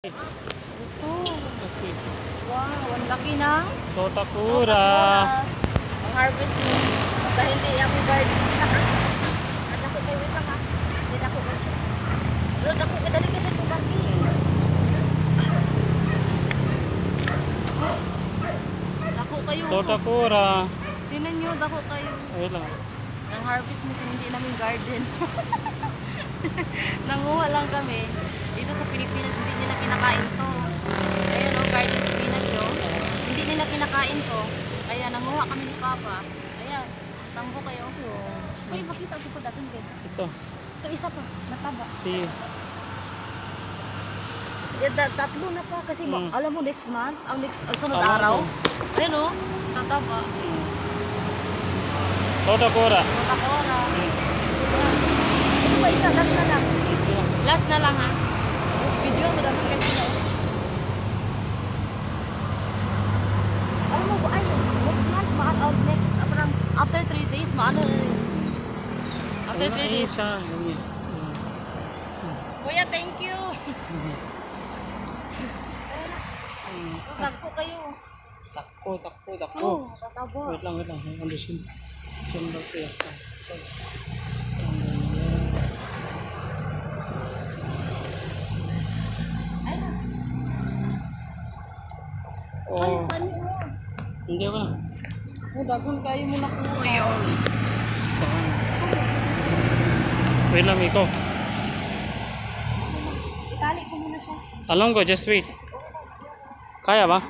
Ito. Kasi Wow, ang laki na. Totakura. Ang harvest mo. Sa hindi yung garden. At ako kay wait lang ha. Hindi ako ba siya. Pero ako kadali ka siya tubagi. Dako kayo. Totakura. Tinan nyo, dako kayo. Ayun lang. Ang harvest mo sa hindi namin garden. Nanguha lang kami. Dito sa Pilipinas, hindi nila kinakain to. Ayan o, garden spinach o. Hindi nila kinakain to. Kaya nanguha kami ni Papa. Ayan, tambo kayo. Uy, makita ko pa dating bed. Ito. Ito isa pa, nataba. Si Tatlo na pa kasi alam mo next month, ang sunod Alam araw. ko. Ayan o, tataba. Totakura. Matakora. Ito pa isa, last na lang. Last na lang ha. Video mo dapat kayo sila. Alam mo, ay, next month, next, after 3 days, maano na rin. After 3 days. Kuya, thank you. Tagpo kayo. Takpo. Oo, tatabo. Wait lang. Condition. Sundok yes. Ay, Oh, paano mo? hindi ba? Dagan kayo muna kuya. Wait lang, ikaw. Itali ko muna siya. Alam ko, just wait. Kaya ba?